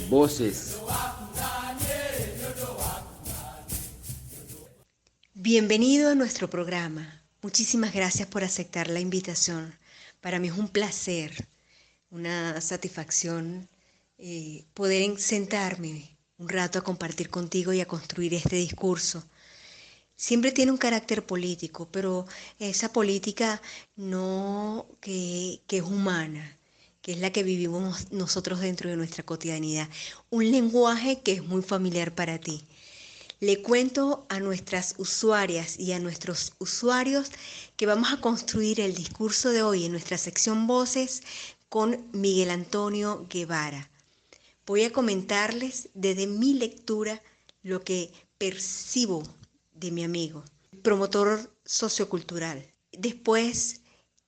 Voces. Bienvenido a nuestro programa. Muchísimas gracias por aceptar la invitación. Para mí es un placer, una satisfacción poder sentarme un rato a compartir contigo y a construir este discurso. Siempre tiene un carácter político, pero esa política no que es humana, que es la que vivimos nosotros dentro de nuestra cotidianidad. Un lenguaje que es muy familiar para ti. Le cuento a nuestras usuarias y a nuestros usuarios que vamos a construir el discurso de hoy en nuestra sección Voces con Miguel Antonio Guevara. Voy a comentarles desde mi lectura lo que percibo de mi amigo, promotor sociocultural. Después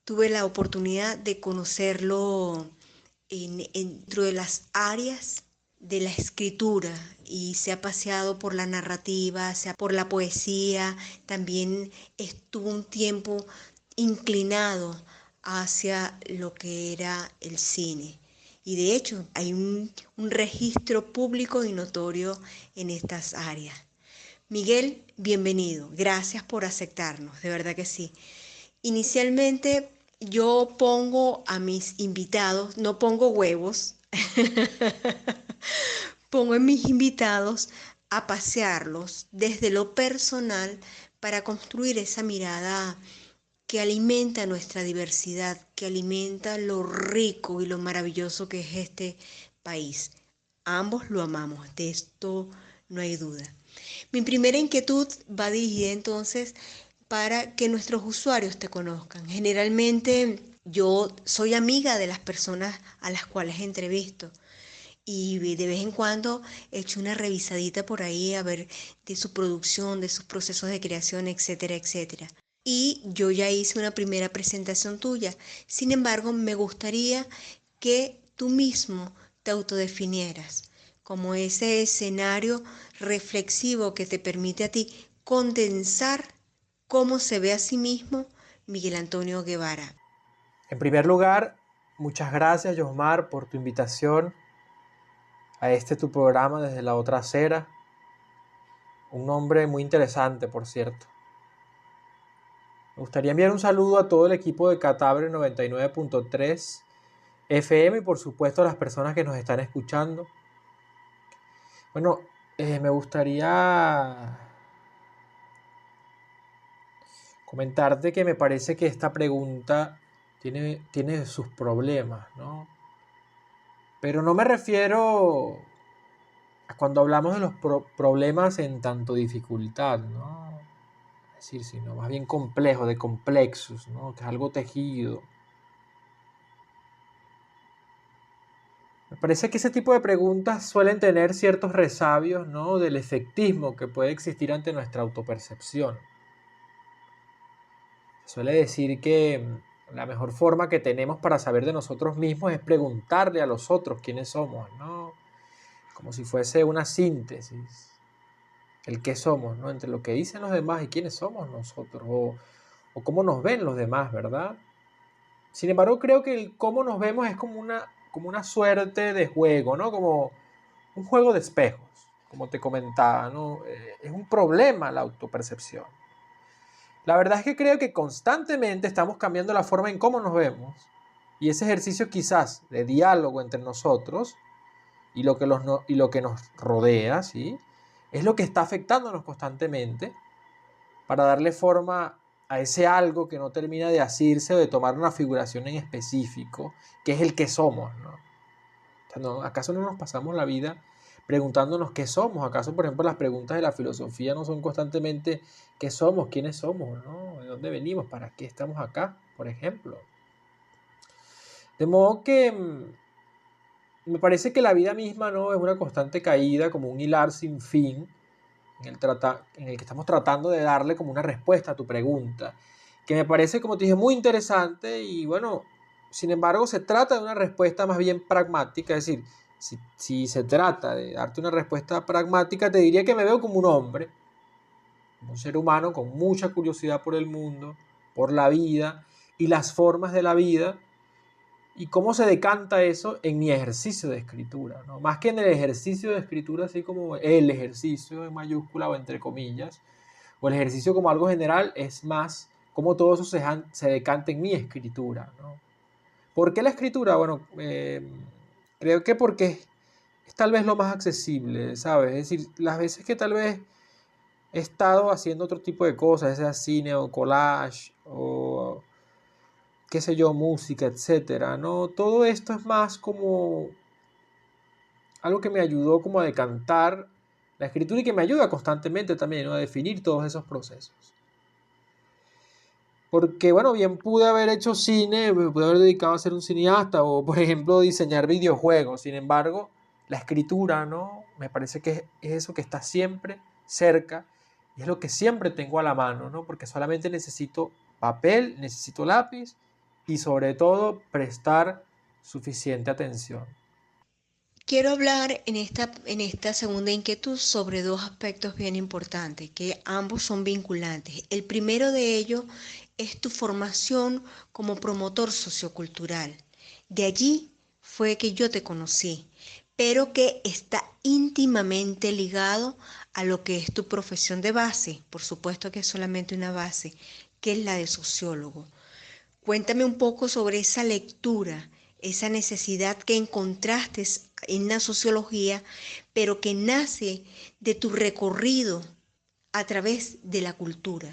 tuve la oportunidad de conocerlo dentro de las áreas de la escritura y se ha paseado por la narrativa, por la poesía, también estuvo un tiempo inclinado hacia lo que era el cine. Y de hecho hay un registro público y notorio en estas áreas. Miguel, bienvenido. Gracias por aceptarnos, de verdad que sí. Inicialmente yo pongo a mis invitados, no pongo huevos, pongo a mis invitados a pasearlos desde lo personal para construir esa mirada que alimenta nuestra diversidad, que alimenta lo rico y lo maravilloso que es este país. Ambos lo amamos, de esto no hay duda. Mi primera inquietud va dirigida entonces para que nuestros usuarios te conozcan. Generalmente yo soy amiga de las personas a las cuales entrevisto y de vez en cuando echo una revisadita por ahí a ver de su producción, de sus procesos de creación, etcétera, etcétera. Y yo ya hice una primera presentación tuya. Sin embargo, me gustaría que tú mismo te autodefinieras como ese escenario reflexivo que te permite a ti condensar cómo se ve a sí mismo Miguel Antonio Guevara. En primer lugar, muchas gracias, Yosmar, por tu invitación a tu programa desde la otra acera. Un nombre muy interesante, por cierto. Me gustaría enviar un saludo a todo el equipo de Catabre 99.3 FM y por supuesto a las personas que nos están escuchando. Bueno, me gustaría comentarte que me parece que esta pregunta tiene sus problemas, ¿no? Pero no me refiero a cuando hablamos de los problemas en tanto dificultad, ¿no? Es decir, sino más bien complejo, de complexos, ¿no? Que es algo tejido. Me parece que ese tipo de preguntas suelen tener ciertos resabios, ¿no? Del efectismo que puede existir ante nuestra autopercepción. Se suele decir que la mejor forma que tenemos para saber de nosotros mismos es preguntarle a los otros quiénes somos, ¿no? Como si fuese una síntesis, el qué somos, ¿no? Entre lo que dicen los demás y quiénes somos nosotros, o cómo nos ven los demás, ¿verdad? Sin embargo, creo que el cómo nos vemos es como una suerte de juego, ¿no? Como un juego de espejos, como te comentaba, ¿no? Es un problema la autopercepción. La verdad es que creo que constantemente estamos cambiando la forma en cómo nos vemos, y ese ejercicio quizás de diálogo entre nosotros y lo que nos rodea, ¿sí? Es lo que está afectándonos constantemente para darle forma a ese algo que no termina de asirse o de tomar una figuración en específico, que es el que somos, ¿no? O sea, ¿acaso no nos pasamos la vida preguntándonos qué somos? ¿Acaso, por ejemplo, las preguntas de la filosofía no son constantemente qué somos, quiénes somos, ¿no? ¿De dónde venimos? ¿Para qué estamos acá? Por ejemplo. De modo que me parece que la vida misma, ¿no? Es una constante caída, como un hilar sin fin, en el que estamos tratando de darle como una respuesta a tu pregunta, que me parece, como te dije, muy interesante y bueno, sin embargo, se trata de una respuesta más bien pragmática, es decir, si se trata de darte una respuesta pragmática, te diría que me veo como un hombre, como un ser humano con mucha curiosidad por el mundo, por la vida y las formas de la vida, y cómo se decanta eso en mi ejercicio de escritura, ¿no? Más que en el ejercicio de escritura, así como el ejercicio en mayúscula o entre comillas, o el ejercicio como algo general, es más cómo todo eso se decanta en mi escritura, ¿no? ¿Por qué la escritura? Bueno, creo que porque es tal vez lo más accesible, ¿sabes? Es decir, las veces que tal vez he estado haciendo otro tipo de cosas, sea cine o collage o qué sé yo, música, etcétera, ¿no? Todo esto es más como algo que me ayudó como a decantar la escritura y que me ayuda constantemente también, ¿no? A definir todos esos procesos. Porque, bueno, bien pude haber hecho cine, me pude haber dedicado a ser un cineasta o, por ejemplo, diseñar videojuegos. Sin embargo, la escritura, ¿no? Me parece que es eso que está siempre cerca y es lo que siempre tengo a la mano, ¿no? Porque solamente necesito papel, necesito lápiz y sobre todo prestar suficiente atención. Quiero hablar en esta segunda inquietud sobre dos aspectos bien importantes, que ambos son vinculantes. El primero de ellos es tu formación como promotor sociocultural. De allí fue que yo te conocí, pero que está íntimamente ligado a lo que es tu profesión de base, por supuesto que es solamente una base, que es la de sociólogo. Cuéntame un poco sobre esa lectura, esa necesidad que encontraste en la sociología, pero que nace de tu recorrido a través de la cultura.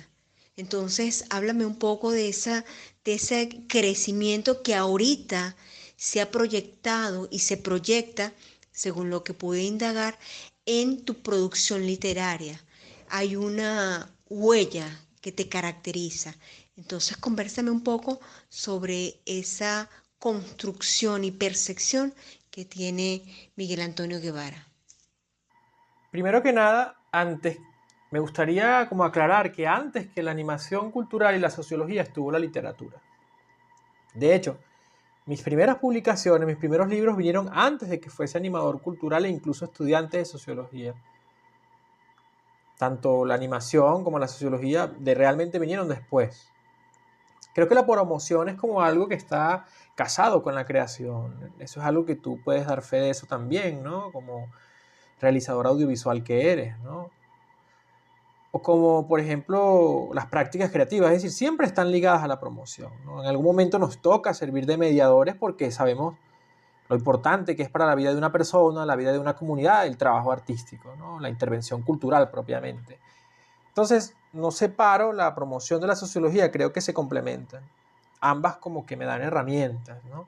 Entonces, háblame un poco de ese crecimiento que ahorita se ha proyectado y se proyecta, según lo que pude indagar, en tu producción literaria. Hay una huella que te caracteriza. Entonces, convérsame un poco sobre esa construcción y percepción que tiene Miguel Antonio Guevara. Primero que nada, antes me gustaría como aclarar que antes que la animación cultural y la sociología estuvo la literatura. De hecho, mis primeras publicaciones, mis primeros libros vinieron antes de que fuese animador cultural e incluso estudiante de sociología. Tanto la animación como la sociología realmente vinieron después. Creo que la promoción es como algo que está casado con la creación. Eso es algo que tú puedes dar fe de eso también, ¿no? Como realizador audiovisual que eres, ¿no? O como, por ejemplo, las prácticas creativas, es decir, siempre están ligadas a la promoción, ¿no? En algún momento nos toca servir de mediadores porque sabemos lo importante que es para la vida de una persona, la vida de una comunidad, el trabajo artístico, ¿no? La intervención cultural propiamente. Entonces, no separo la promoción de la sociología, creo que se complementan. Ambas como que me dan herramientas, ¿no?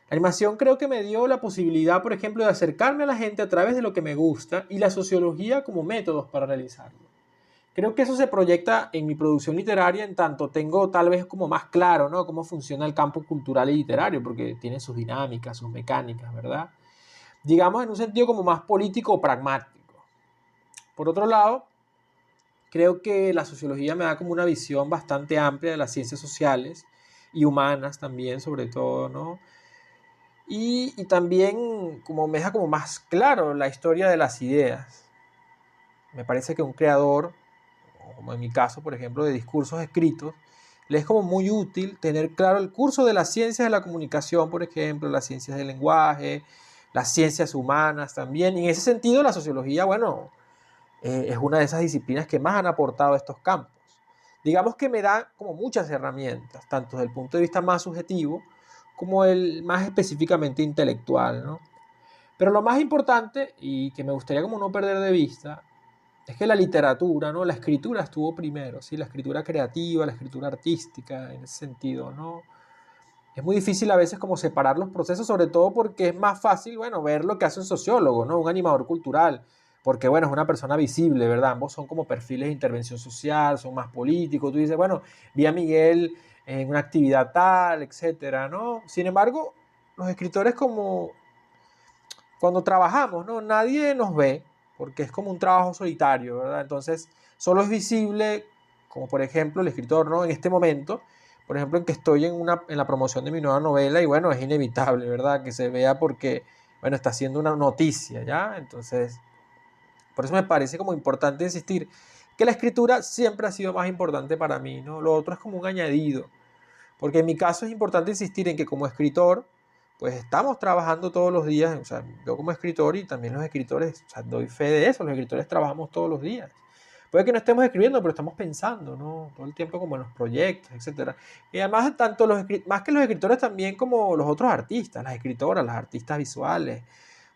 La animación creo que me dio la posibilidad, por ejemplo, de acercarme a la gente a través de lo que me gusta y la sociología como métodos para realizarlo. Creo que eso se proyecta en mi producción literaria en tanto tengo tal vez como más claro, ¿no? Cómo funciona el campo cultural y literario, porque tiene sus dinámicas, sus mecánicas, ¿verdad? Digamos en un sentido como más político o pragmático. Por otro lado, creo que la sociología me da como una visión bastante amplia de las ciencias sociales y humanas también, sobre todo, ¿no? Y también como me deja como más claro la historia de las ideas. Me parece que un creador, como en mi caso, por ejemplo, de discursos escritos, le es como muy útil tener claro el curso de las ciencias de la comunicación, por ejemplo, las ciencias del lenguaje, las ciencias humanas también. Y en ese sentido, la sociología, bueno, es una de esas disciplinas que más han aportado a estos campos. Digamos que me da como muchas herramientas, tanto desde el punto de vista más subjetivo como el más específicamente intelectual, ¿no? Pero lo más importante, y que me gustaría como no perder de vista, es que la literatura, ¿no? La escritura estuvo primero, ¿sí? La escritura creativa, la escritura artística, en ese sentido, ¿no? Es muy difícil a veces como separar los procesos, sobre todo porque es más fácil, bueno, ver lo que hace un sociólogo, ¿no? Un animador cultural, porque, bueno, es una persona visible, ¿verdad? Ambos son como perfiles de intervención social, son más políticos. Tú dices, bueno, vi a Miguel en una actividad tal, etcétera, ¿no? Sin embargo, los escritores como cuando trabajamos, ¿no? Nadie nos ve, porque es como un trabajo solitario, ¿verdad? Entonces, solo es visible, como por ejemplo el escritor, ¿no? En este momento, por ejemplo, en que estoy en la promoción de mi nueva novela y bueno, es inevitable, ¿verdad? Que se vea porque, bueno, está haciendo una noticia, ¿ya? Entonces, por eso me parece como importante insistir que la escritura siempre ha sido más importante para mí, ¿no? Lo otro es como un añadido, Porque en mi caso es importante insistir en que como escritor, pues estamos trabajando todos los días, o sea, yo como escritor y también los escritores, o sea, doy fe de eso, los escritores trabajamos todos los días. Puede que no estemos escribiendo, pero estamos pensando, ¿no? Todo el tiempo como en los proyectos, etcétera. Y además, tanto más que los escritores también como los otros artistas, las escritoras, las artistas visuales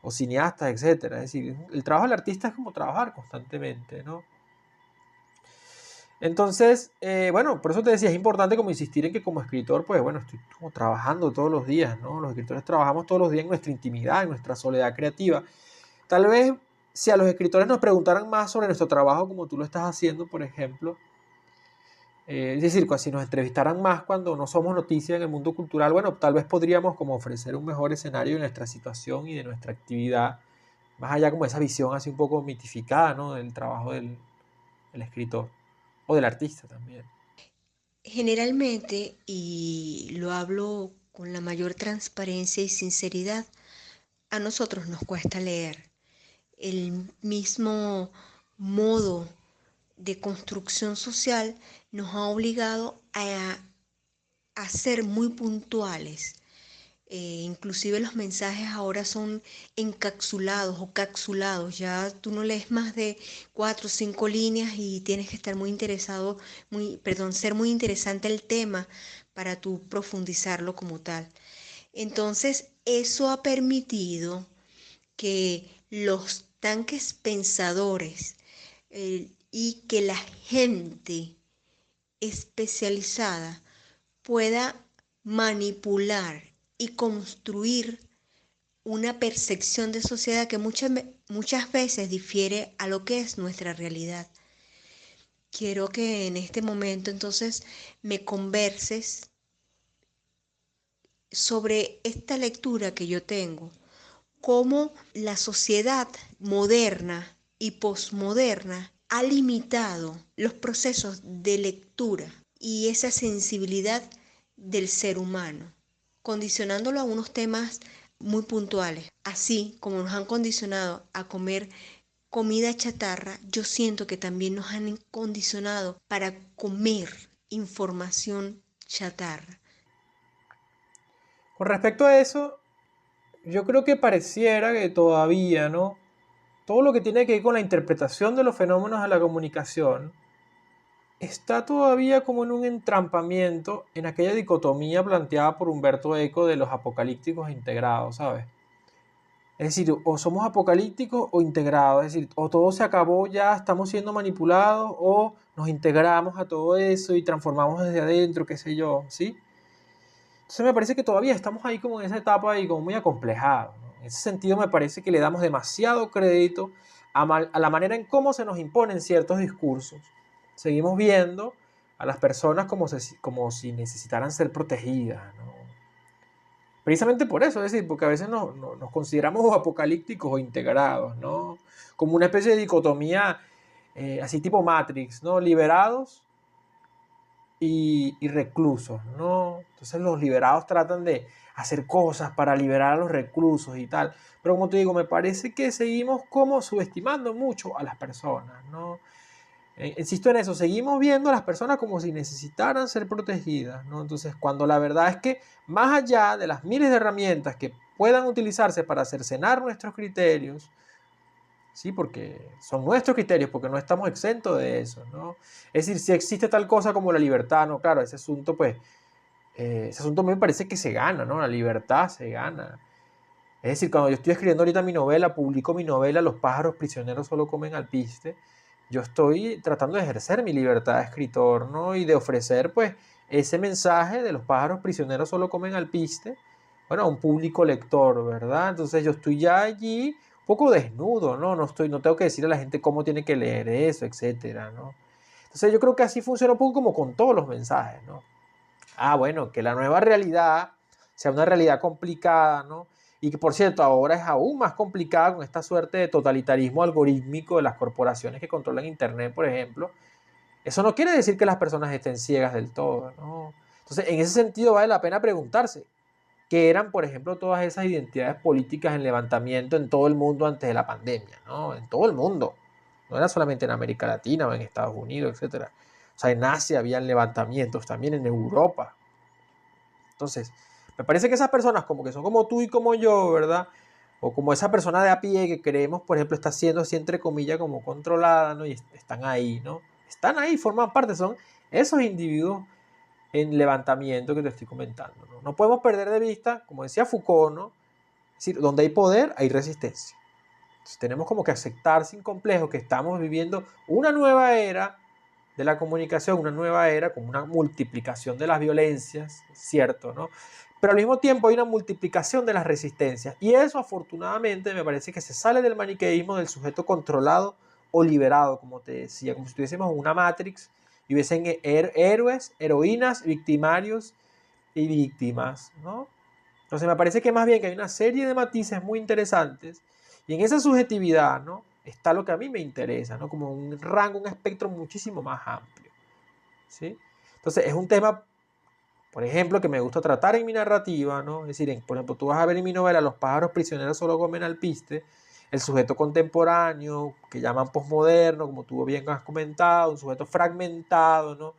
o cineastas, etcétera. Es decir, el trabajo del artista es como trabajar constantemente, ¿no? Entonces, bueno, por eso te decía, es importante como insistir en que como escritor, pues bueno, estoy como trabajando todos los días, ¿no? Los escritores trabajamos todos los días en nuestra intimidad, en nuestra soledad creativa. Tal vez si a los escritores nos preguntaran más sobre nuestro trabajo, como tú lo estás haciendo, por ejemplo, es decir, si nos entrevistaran más cuando no somos noticia en el mundo cultural, bueno, tal vez podríamos como ofrecer un mejor escenario de nuestra situación y de nuestra actividad, más allá como esa visión así un poco mitificada, ¿no? Del trabajo del escritor o del artista también. Generalmente, y lo hablo con la mayor transparencia y sinceridad, a nosotros nos cuesta leer. El mismo modo de construcción social nos ha obligado a ser muy puntuales. Inclusive los mensajes ahora son encapsulados o capsulados. Ya tú no lees más de 4 o 5 líneas y tienes que estar muy interesado, ser muy interesante el tema para tú profundizarlo como tal. Entonces, eso ha permitido que los tanques pensadores y que la gente especializada pueda manipular y construir una percepción de sociedad que muchas veces difiere a lo que es nuestra realidad. Quiero que en este momento entonces me converses sobre esta lectura que yo tengo, cómo la sociedad moderna y posmoderna ha limitado los procesos de lectura y esa sensibilidad del ser humano, condicionándolo a unos temas muy puntuales. Así como nos han condicionado a comer comida chatarra, yo siento que también nos han condicionado para comer información chatarra. Con respecto a eso, yo creo que pareciera que todavía, ¿no? Todo lo que tiene que ver con la interpretación de los fenómenos de la comunicación está todavía como en un entrampamiento en aquella dicotomía planteada por Humberto Eco de los apocalípticos e integrados, ¿sabes? Es decir, o somos apocalípticos o integrados, es decir, o todo se acabó, ya estamos siendo manipulados, o nos integramos a todo eso y transformamos desde adentro, qué sé yo, ¿sí? Entonces me parece que todavía estamos ahí como en esa etapa ahí como muy acomplejado, ¿no? En ese sentido me parece que le damos demasiado crédito a la manera en cómo se nos imponen ciertos discursos. Seguimos viendo a las personas como si necesitaran ser protegidas, ¿no? Precisamente por eso, es decir, porque a veces nos consideramos apocalípticos o integrados, ¿no? Como una especie de dicotomía así tipo Matrix, ¿no? Liberados y reclusos, ¿no? Entonces los liberados tratan de hacer cosas para liberar a los reclusos y tal. Pero como te digo, me parece que seguimos como subestimando mucho a las personas, ¿no? Insisto en eso, seguimos viendo a las personas como si necesitaran ser protegidas, ¿no? Entonces, cuando la verdad es que más allá de las miles de herramientas que puedan utilizarse para cercenar nuestros criterios, ¿sí? Porque son nuestros criterios, porque no estamos exentos de eso, ¿no? Es decir, si existe tal cosa como la libertad, ¿no? Claro, ese asunto, pues, ese asunto me parece que se gana, ¿no? La libertad se gana. Es decir, cuando yo estoy escribiendo ahorita mi novela, publico mi novela, Los pájaros prisioneros solo comen alpiste, yo estoy tratando de ejercer mi libertad de escritor, ¿no? Y de ofrecer, pues, ese mensaje de los pájaros prisioneros solo comen alpiste, bueno, a un público lector, ¿verdad? Entonces yo estoy ya allí un poco desnudo, ¿no? No tengo que decirle a la gente cómo tiene que leer eso, etcétera, ¿no? Entonces yo creo que así funciona un poco como con todos los mensajes, ¿no? Bueno, que la nueva realidad sea una realidad complicada, ¿no? Y que por cierto ahora es aún más complicada con esta suerte de totalitarismo algorítmico de las corporaciones que controlan Internet, por ejemplo. Eso no quiere decir que las personas estén ciegas del todo, ¿no? Entonces, en ese sentido vale la pena preguntarse qué eran, por ejemplo, todas esas identidades políticas en levantamiento en todo el mundo antes de la pandemia, ¿no? En todo el mundo. No era solamente en América Latina o en Estados Unidos, etcétera. O sea, en Asia habían levantamientos, también en Europa. Entonces, me parece que esas personas como que son como tú y como yo, ¿verdad? O como esa persona de a pie que creemos, por ejemplo, está siendo así entre comillas como controlada, ¿no? Y están ahí, ¿no? Están ahí, forman parte, son esos individuos en levantamiento que te estoy comentando, ¿no? No podemos perder de vista, como decía Foucault, ¿no? Es decir, donde hay poder, hay resistencia. Entonces, tenemos como que aceptar sin complejo que estamos viviendo una nueva era de la comunicación, una nueva era con una multiplicación de las violencias, cierto, ¿no? Pero al mismo tiempo hay una multiplicación de las resistencias. Y eso afortunadamente me parece que se sale del maniqueísmo del sujeto controlado o liberado, como te decía, como si estuviésemos en una Matrix y hubiesen héroes, heroínas, victimarios y víctimas, ¿no? Entonces me parece que más bien que hay una serie de matices muy interesantes y en esa subjetividad, ¿no? Está lo que a mí me interesa, ¿no? Como un rango, un espectro muchísimo más amplio, ¿sí? Entonces es un tema, por ejemplo, que me gusta tratar en mi narrativa, ¿no? Es decir, por ejemplo, tú vas a ver en mi novela Los pájaros prisioneros solo comen alpiste, el sujeto contemporáneo, que llaman posmoderno, como tú bien has comentado, un sujeto fragmentado, ¿no?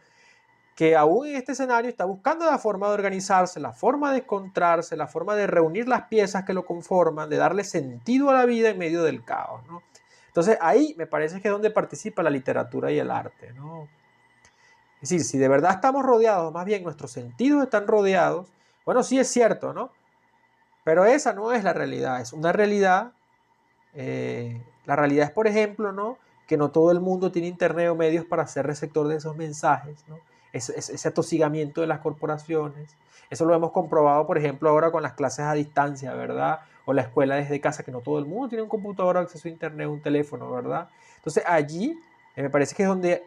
Que aún en este escenario está buscando la forma de organizarse, la forma de encontrarse, la forma de reunir las piezas que lo conforman, de darle sentido a la vida en medio del caos, ¿no? Entonces ahí me parece que es donde participa la literatura y el arte, ¿no? Es decir, si de verdad estamos rodeados, más bien nuestros sentidos están rodeados, bueno, sí es cierto, ¿no? Pero esa no es la realidad, es una realidad. La realidad es, por ejemplo, ¿no? Que no todo el mundo tiene internet o medios para ser receptor de esos mensajes, ¿no? Ese atosigamiento de las corporaciones. Eso lo hemos comprobado, por ejemplo, ahora con las clases a distancia, ¿verdad? O la escuela desde casa, que no todo el mundo tiene un computador, acceso a internet, un teléfono, ¿verdad? Entonces allí me parece que es donde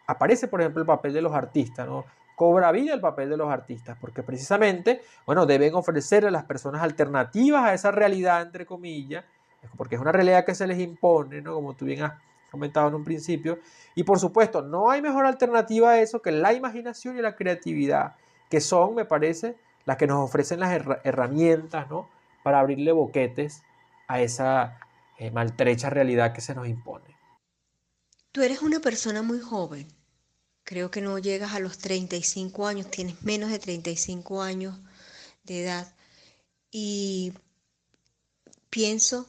aparece, por ejemplo, el papel de los artistas, ¿no? Cobra vida el papel de los artistas, porque precisamente, bueno, deben ofrecer a las personas alternativas a esa realidad, entre comillas, porque es una realidad que se les impone, ¿no? Como tú bien has comentado en un principio. Y por supuesto, no hay mejor alternativa a eso que la imaginación y la creatividad, que son, me parece, las que nos ofrecen las herramientas, ¿no? Para abrirle boquetes a esa maltrecha realidad que se nos impone. Tú eres una persona muy joven. Creo que no llegas a los 35 años, tienes menos de 35 años de edad. Y pienso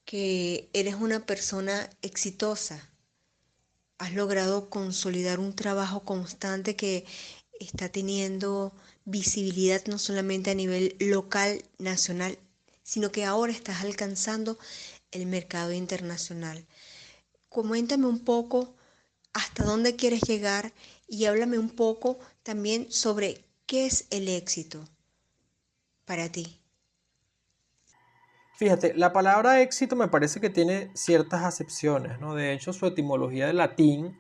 que eres una persona exitosa. Has logrado consolidar un trabajo constante que está teniendo visibilidad no solamente a nivel local, nacional, sino que ahora estás alcanzando el mercado internacional. Coméntame un poco hasta dónde quieres llegar y háblame un poco también sobre qué es el éxito para ti. Fíjate, la palabra éxito me parece que tiene ciertas acepciones, ¿no? De hecho, su etimología del latín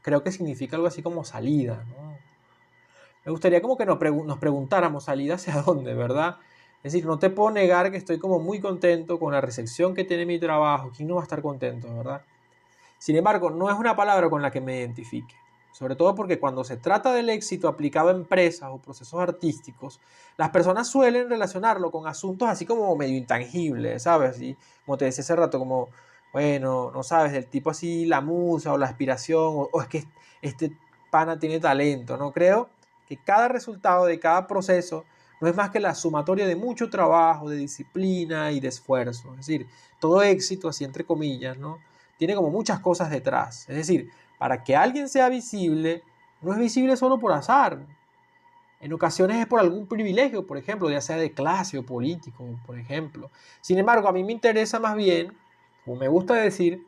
creo que significa algo así como salida, ¿no? Me gustaría como que nos preguntáramos salida hacia dónde, ¿verdad? Es decir, no te puedo negar que estoy como muy contento con la recepción que tiene mi trabajo. ¿Quién no va a estar contento, verdad? Sin embargo, no es una palabra con la que me identifique. Sobre todo porque cuando se trata del éxito aplicado a empresas o procesos artísticos, las personas suelen relacionarlo con asuntos así como medio intangibles, ¿sabes? Y como te decía hace rato, como, bueno, no sabes, del tipo así la musa o la aspiración, o es que este pana tiene talento, ¿no? Creo que cada resultado de cada proceso no es más que la sumatoria de mucho trabajo, de disciplina y de esfuerzo. Es decir, todo éxito, así entre comillas, ¿no? Tiene como muchas cosas detrás. Es decir, para que alguien sea visible, no es visible solo por azar. En ocasiones es por algún privilegio, por ejemplo, ya sea de clase o político, por ejemplo. Sin embargo, a mí me interesa más bien, como me gusta decir,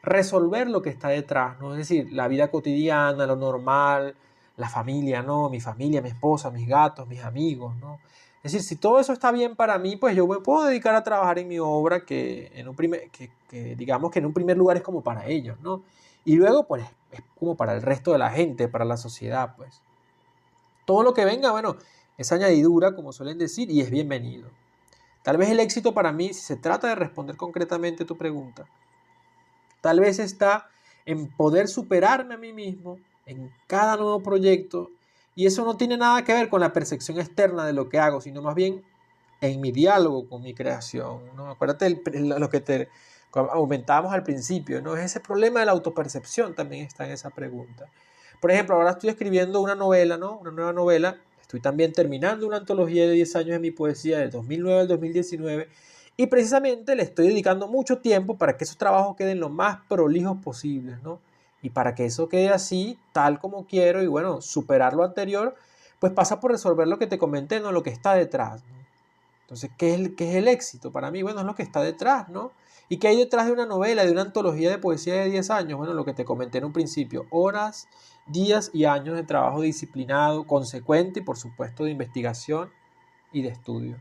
resolver lo que está detrás, ¿no? Es decir, la vida cotidiana, lo normal, la familia, ¿no? Mi familia, mi esposa, mis gatos, mis amigos, ¿no? Es decir, si todo eso está bien para mí, pues yo me puedo dedicar a trabajar en mi obra que digamos que en un primer lugar es como para ellos, ¿no? Y luego, pues, es como para el resto de la gente, para la sociedad, pues. Todo lo que venga, bueno, es añadidura, como suelen decir, y es bienvenido. Tal vez el éxito para mí, si se trata de responder concretamente tu pregunta, tal vez está en poder superarme a mí mismo en cada nuevo proyecto y eso no tiene nada que ver con la percepción externa de lo que hago, sino más bien en mi diálogo con mi creación, ¿no? Acuérdate lo que te aumentábamos al principio, ¿no? Es ese problema de la autopercepción también está en esa pregunta. Por ejemplo, ahora estoy escribiendo una novela, ¿no? Una nueva novela, Estoy también terminando una antología de 10 años de mi poesía, del 2009 al 2019, y precisamente le estoy dedicando mucho tiempo para que esos trabajos queden lo más prolijos posibles, ¿no? Y para que eso quede así, tal como quiero, y bueno, superar lo anterior, pues pasa por resolver lo que te comenté, ¿no? Lo que está detrás, ¿no? Entonces, qué es el éxito? Para mí, bueno, es lo que está detrás, ¿no? ¿Y qué hay detrás de una novela, de una antología de poesía de 10 años? Bueno, lo que te comenté en un principio, horas, días y años de trabajo disciplinado, consecuente y por supuesto de investigación y de estudio.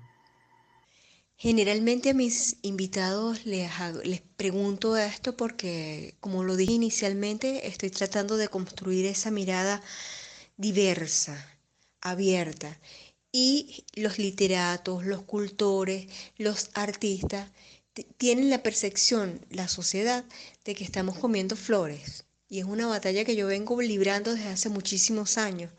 Generalmente a mis invitados les pregunto esto porque, como lo dije inicialmente, estoy tratando de construir esa mirada diversa, abierta. Y los literatos, los cultores, los artistas tienen la percepción, la sociedad, de que estamos comiendo flores. Y es una batalla que yo vengo librando desde hace muchísimos años.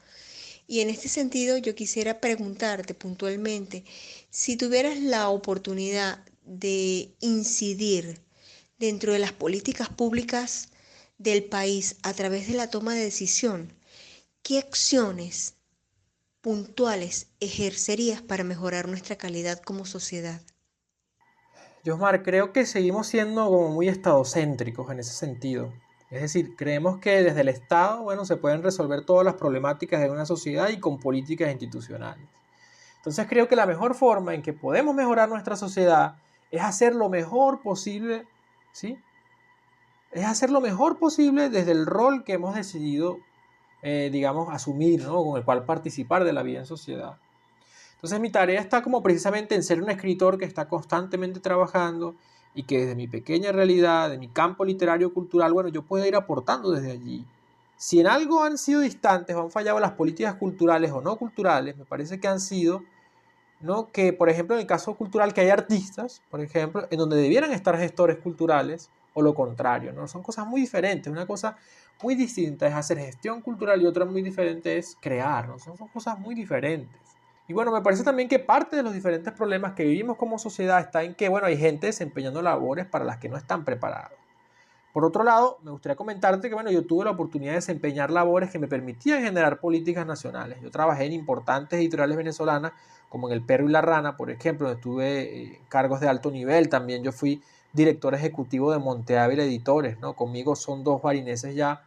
Y en este sentido yo quisiera preguntarte puntualmente, si tuvieras la oportunidad de incidir dentro de las políticas públicas del país a través de la toma de decisión, ¿qué acciones puntuales ejercerías para mejorar nuestra calidad como sociedad? Josmar, creo que seguimos siendo como muy estadocéntricos en ese sentido. Es decir, creemos que desde el Estado, bueno, se pueden resolver todas las problemáticas de una sociedad y con políticas institucionales. Entonces creo que la mejor forma en que podemos mejorar nuestra sociedad es hacer lo mejor posible, ¿sí? Es hacer lo mejor posible desde el rol que hemos decidido, digamos, asumir, ¿no? Con el cual participar de la vida en sociedad. Entonces mi tarea está como precisamente en ser un escritor que está constantemente trabajando y que desde mi pequeña realidad, de mi campo literario cultural, bueno, yo puedo ir aportando desde allí. Si en algo han sido distantes o han fallado las políticas culturales o no culturales, me parece que han sido, ¿no? Que, por ejemplo, en el caso cultural, que hay artistas, por ejemplo, en donde debieran estar gestores culturales o lo contrario, ¿no? Son cosas muy diferentes. Una cosa muy distinta es hacer gestión cultural y otra muy diferente es crear, ¿no? Son cosas muy diferentes. Y bueno, me parece también que parte de los diferentes problemas que vivimos como sociedad está en que, bueno, hay gente desempeñando labores para las que no están preparados. Por otro lado, me gustaría comentarte que, bueno, yo tuve la oportunidad de desempeñar labores que me permitían generar políticas nacionales. Yo trabajé en importantes editoriales venezolanas, como en El Perro y la Rana, por ejemplo, donde tuve cargos de alto nivel. También yo fui director ejecutivo de Monte Ávila Editores, ¿no? Conmigo son dos barineses ya,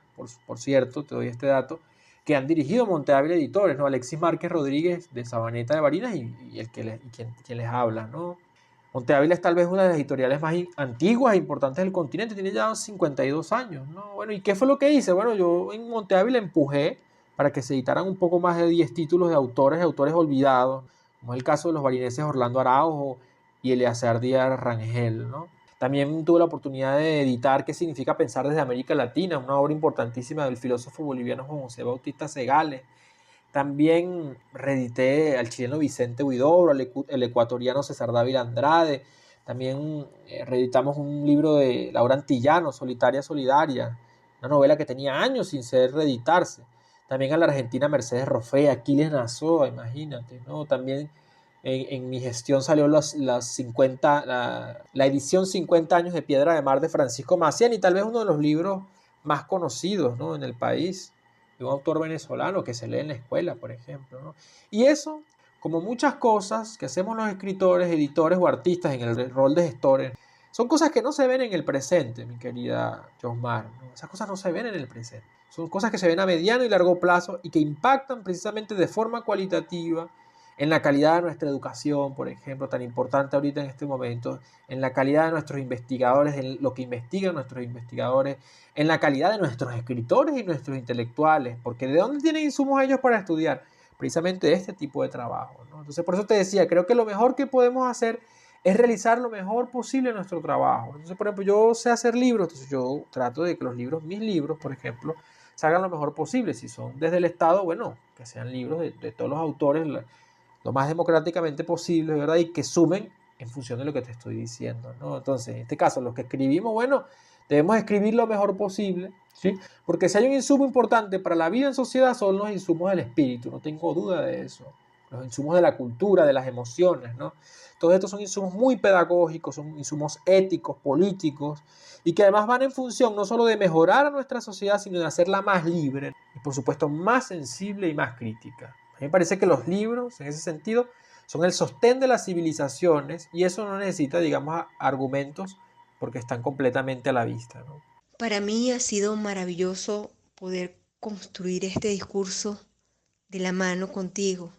por cierto, te doy este dato, que han dirigido Monte Ávila Editores, ¿no? Alexis Márquez Rodríguez de Sabaneta de Barinas y quien les habla, ¿no? Monte Ávila es tal vez una de las editoriales más antiguas e importantes del continente, tiene ya 52 años, ¿no? Bueno, ¿y qué fue lo que hice? Bueno, yo en Monte Ávila empujé para que se editaran un poco más de 10 títulos de autores y autores olvidados, como es el caso de los barineses Orlando Araujo y Eleazar Díaz Rangel, ¿no? También tuve la oportunidad de editar ¿Qué significa pensar desde América Latina?, una obra importantísima del filósofo boliviano Juan José Bautista Segales. También reedité al chileno Vicente Huidobro, el ecuatoriano César Dávila Andrade. También reeditamos un libro de Laura Antillano, Solitaria Solidaria, una novela que tenía años sin ser reeditarse. También a la argentina Mercedes Roffé, Aquiles Nazoa, imagínate, ¿no? También en mi gestión salió la edición 50 años de Piedra de Mar de Francisco Macián y tal vez uno de los libros más conocidos, ¿no?, en el país, de un autor venezolano que se lee en la escuela, por ejemplo, ¿no? Y eso, como muchas cosas que hacemos los escritores, editores o artistas en el rol de gestores, son cosas que no se ven en el presente, mi querida Josmar, ¿no? Esas cosas no se ven en el presente. Son cosas que se ven a mediano y largo plazo y que impactan precisamente de forma cualitativa en la calidad de nuestra educación, por ejemplo, tan importante ahorita en este momento, en la calidad de nuestros investigadores, en lo que investigan nuestros investigadores, en la calidad de nuestros escritores y nuestros intelectuales, porque ¿de dónde tienen insumos ellos para estudiar? Precisamente de este tipo de trabajo, ¿no? Entonces, por eso te decía, creo que lo mejor que podemos hacer es realizar lo mejor posible nuestro trabajo. Entonces, por ejemplo, yo sé hacer libros, entonces yo trato de que los libros, mis libros, por ejemplo, salgan lo mejor posible. Si son desde el Estado, bueno, que sean libros de todos los autores, lo más democráticamente posible, ¿verdad? Y que sumen en función de lo que te estoy diciendo, ¿no? Entonces, en este caso, los que escribimos, bueno, debemos escribir lo mejor posible, ¿sí? Porque si hay un insumo importante para la vida en sociedad son los insumos del espíritu, no tengo duda de eso. Los insumos de la cultura, de las emociones, ¿no? Todos estos son insumos muy pedagógicos, son insumos éticos, políticos, y que además van en función no solo de mejorar a nuestra sociedad, sino de hacerla más libre y, por supuesto, más sensible y más crítica. A mí me parece que los libros, en ese sentido, son el sostén de las civilizaciones y eso no necesita, digamos, argumentos porque están completamente a la vista, ¿no? Para mí ha sido maravilloso poder construir este discurso de la mano contigo.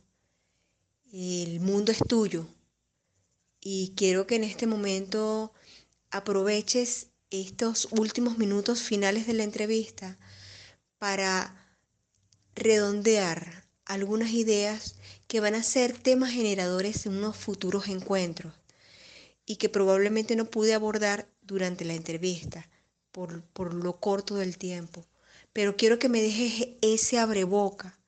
El mundo es tuyo y quiero que en este momento aproveches estos últimos minutos finales de la entrevista para redondear algunas ideas que van a ser temas generadores en unos futuros encuentros y que probablemente no pude abordar durante la entrevista por lo corto del tiempo. Pero quiero que me dejes ese abreboca,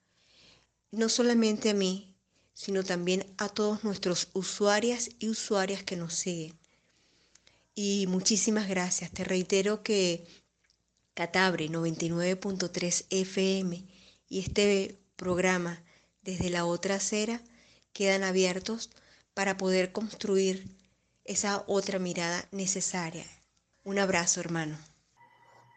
no solamente a mí, sino también a todos nuestros usuarias y usuarias que nos siguen. Y muchísimas gracias. Te reitero que Catabre 99.3 FM y este programa desde la otra acera quedan abiertos para poder construir esa otra mirada necesaria. Un abrazo, hermano.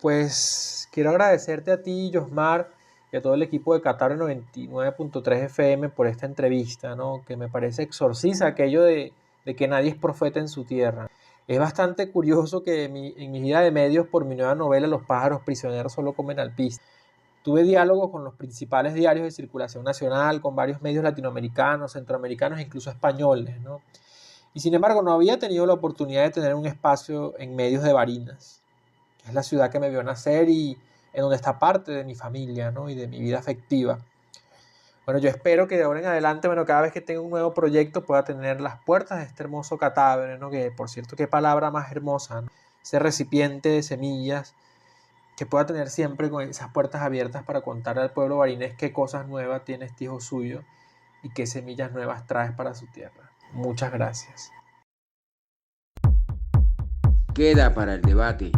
Pues quiero agradecerte a ti, Yosmar, y a todo el equipo de Qatar 99.3 FM por esta entrevista, ¿no? Que me parece exorciza aquello de que nadie es profeta en su tierra. Es bastante curioso que en mi gira de medios por mi nueva novela Los pájaros prisioneros solo comen alpiste. Tuve diálogos con los principales diarios de circulación nacional, con varios medios latinoamericanos, centroamericanos e incluso españoles, ¿no? Y sin embargo no había tenido la oportunidad de tener un espacio en medios de Barinas, que es la ciudad que me vio nacer y en donde está parte de mi familia, ¿no? Y de mi vida afectiva. Bueno, yo espero que de ahora en adelante, bueno, cada vez que tenga un nuevo proyecto pueda tener las puertas de este hermoso cadáver, ¿no? Que por cierto, qué palabra más hermosa, ¿no? Ese recipiente de semillas que pueda tener siempre con esas puertas abiertas para contar al pueblo barinés qué cosas nuevas tiene este hijo suyo y qué semillas nuevas traes para su tierra. Muchas gracias. Queda para el debate